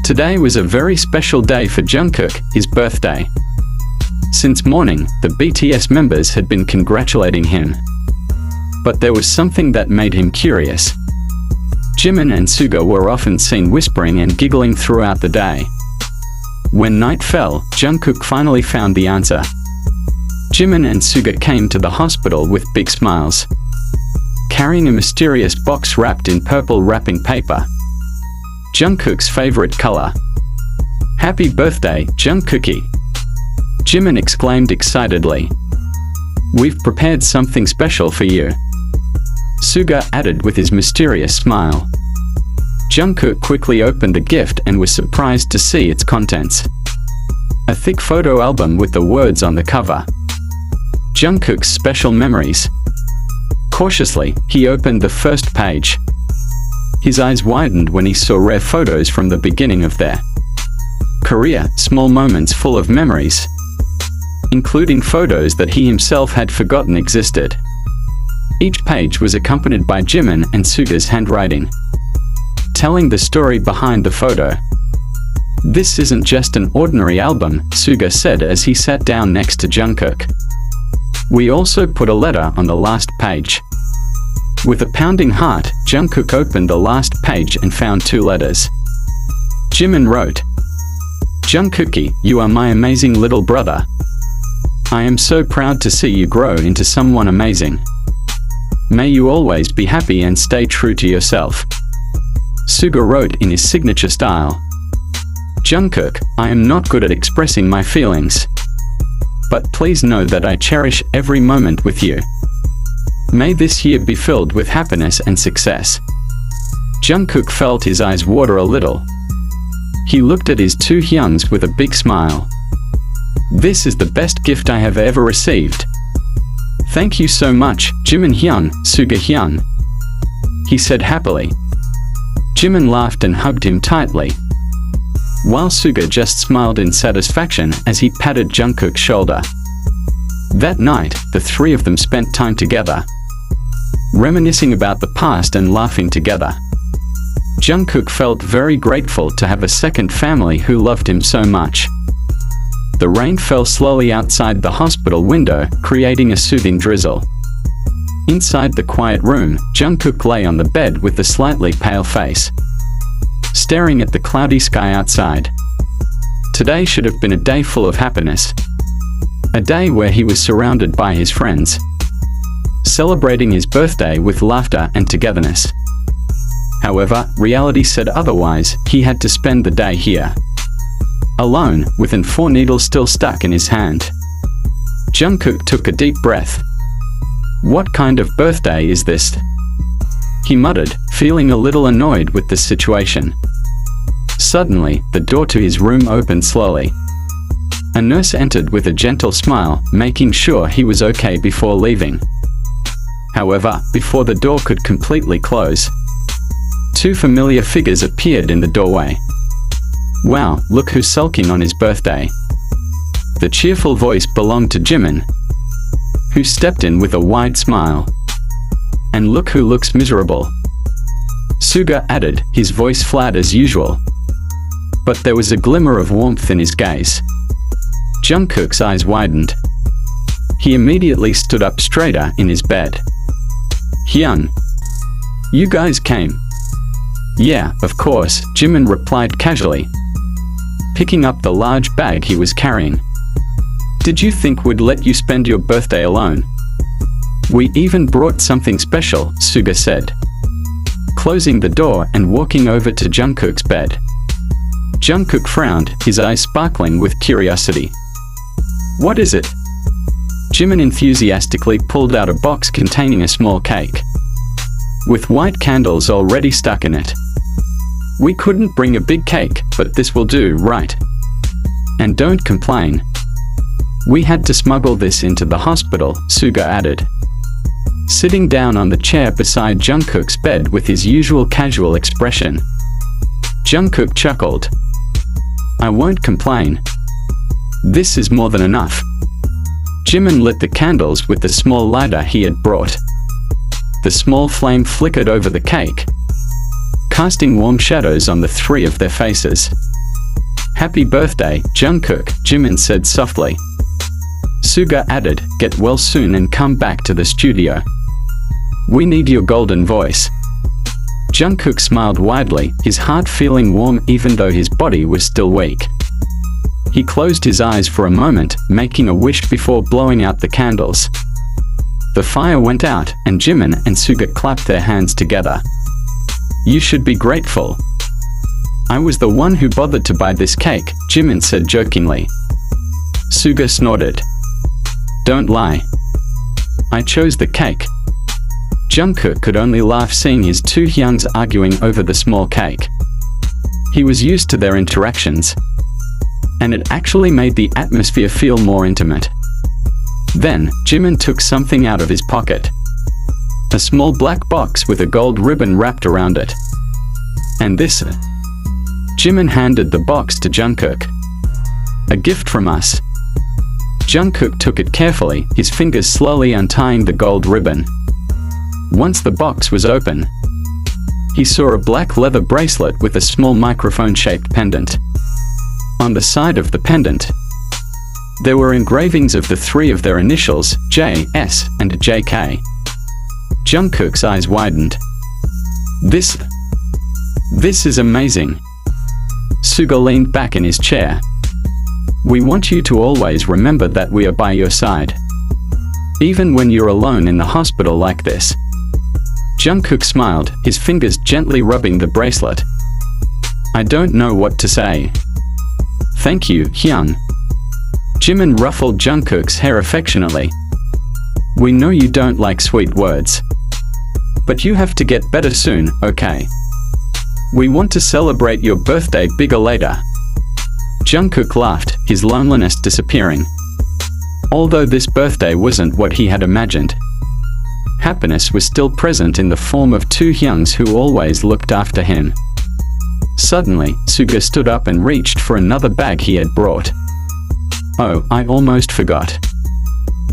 Today was a very special day for Jungkook, his birthday. Since morning, the BTS members had been congratulating him. But there was something that made him curious. Jimin and Suga were often seen whispering and giggling throughout the day. When night fell, Jungkook finally found the answer. Jimin and Suga came to the hospital with big smiles, carrying a mysterious box wrapped in purple wrapping paper. Jungkook's favorite color. "Happy birthday, Jungkookie!" Jimin exclaimed excitedly. "We've prepared something special for you," Suga added with his mysterious smile. Jungkook quickly opened the gift and was surprised to see its contents. A thick photo album with the words on the cover. Jungkook's special memories. Cautiously, he opened the first page. His eyes widened when he saw rare photos from the beginning of their career, small moments full of memories, including photos that he himself had forgotten existed. Each page was accompanied by Jimin and Suga's handwriting, telling the story behind the photo. "This isn't just an ordinary album," Suga said as he sat down next to Jungkook. "We also put a letter on the last page." With a pounding heart, Jungkook opened the last page and found two letters. Jimin wrote, "Jungkookie, you are my amazing little brother. I am so proud to see you grow into someone amazing. May you always be happy and stay true to yourself." Suga wrote in his signature style. "Jungkook, I am not good at expressing my feelings, but please know that I cherish every moment with you. May this year be filled with happiness and success." Jungkook felt his eyes water a little. He looked at his two hyuns with a big smile. "This is the best gift I have ever received. Thank you so much, Jimin Hyun, Suga Hyun," he said happily. Jimin laughed and hugged him tightly, while Suga just smiled in satisfaction as he patted Jungkook's shoulder. That night, the three of them spent time together, reminiscing about the past and laughing together. Jungkook felt very grateful to have a second family who loved him so much. The rain fell slowly outside the hospital window, creating a soothing drizzle. Inside the quiet room, Jungkook lay on the bed with a slightly pale face, staring at the cloudy sky outside. Today should have been a day full of happiness. A day where he was surrounded by his friends, celebrating his birthday with laughter and togetherness. However, reality said otherwise. He had to spend the day here, alone, with an 4 needles still stuck in his hand. Jungkook took a deep breath. "What kind of birthday is this?" he muttered, feeling a little annoyed with the situation. Suddenly, the door to his room opened slowly. A nurse entered with a gentle smile, making sure he was okay before leaving. However, before the door could completely close, two familiar figures appeared in the doorway. "Wow, look who's sulking on his birthday." The cheerful voice belonged to Jimin, who stepped in with a wide smile. "And look who looks miserable," Suga added, his voice flat as usual. But there was a glimmer of warmth in his gaze. Jungkook's eyes widened. He immediately stood up straighter in his bed. "Hyun, you guys came?" "Yeah, of course," Jimin replied casually, picking up the large bag he was carrying. "Did you think we'd let you spend your birthday alone? We even brought something special," Suga said, closing the door and walking over to Jungkook's bed. Jungkook frowned, his eyes sparkling with curiosity. "What is it?" Jimin enthusiastically pulled out a box containing a small cake, with white candles already stuck in it. "We couldn't bring a big cake, but this will do, right? And don't complain. We had to smuggle this into the hospital," Suga added, sitting down on the chair beside Jungkook's bed with his usual casual expression. Jungkook chuckled. "I won't complain. This is more than enough." Jimin lit the candles with the small lighter he had brought. The small flame flickered over the cake, casting warm shadows on the three of their faces. "Happy birthday, Jungkook," Jimin said softly. Suga added, "Get well soon and come back to the studio. We need your golden voice." Jungkook smiled widely, his heart feeling warm even though his body was still weak. He closed his eyes for a moment, making a wish before blowing out the candles. The fire went out, and Jimin and Suga clapped their hands together. "You should be grateful. I was the one who bothered to buy this cake," Jimin said jokingly. Suga snorted. "Don't lie. I chose the cake." Jungkook could only laugh seeing his two hyungs arguing over the small cake. He was used to their interactions, and it actually made the atmosphere feel more intimate. Then, Jimin took something out of his pocket. A small black box with a gold ribbon wrapped around it. "And this?" Jimin handed the box to Jungkook. "A gift from us." Jungkook took it carefully, his fingers slowly untying the gold ribbon. Once the box was open, he saw a black leather bracelet with a small microphone-shaped pendant. On the side of the pendant, there were engravings of the three of their initials, J, S, and JK. Jungkook's eyes widened. This is amazing." Suga leaned back in his chair. "We want you to always remember that we are by your side, even when you're alone in the hospital like this." Jungkook smiled, his fingers gently rubbing the bracelet. "I don't know what to say." "Thank you, Hyun." Jimin ruffled Jungkook's hair affectionately. "We know you don't like sweet words, but you have to get better soon, okay? We want to celebrate your birthday bigger later." Jungkook laughed, his loneliness disappearing. Although this birthday wasn't what he had imagined, happiness was still present in the form of two hyungs who always looked after him. Suddenly, Suga stood up and reached for another bag he had brought. "Oh, I almost forgot.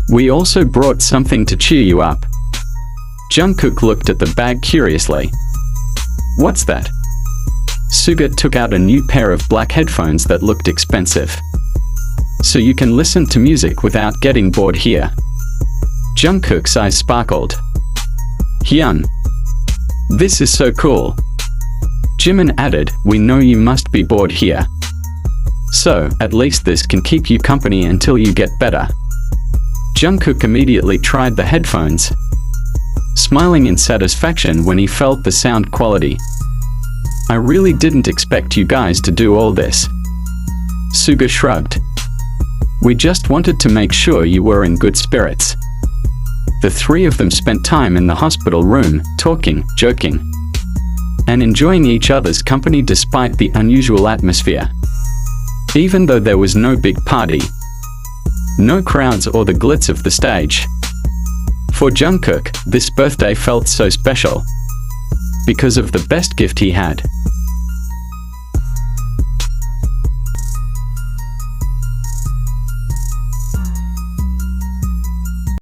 We also brought something to cheer you up." Jungkook looked at the bag curiously. "What's that?" Suga took out a new pair of black headphones that looked expensive. "So you can listen to music without getting bored here." Jungkook's eyes sparkled. "Hyun, this is so cool." Jimin added, "We know you must be bored here. So, at least this can keep you company until you get better." Jungkook immediately tried the headphones, smiling in satisfaction when he felt the sound quality. "I really didn't expect you guys to do all this." Suga shrugged. "We just wanted to make sure you were in good spirits." The three of them spent time in the hospital room, talking, joking, and enjoying each other's company despite the unusual atmosphere. Even though there was no big party, no crowds or the glitz of the stage, for Jungkook, this birthday felt so special because of the best gift he had.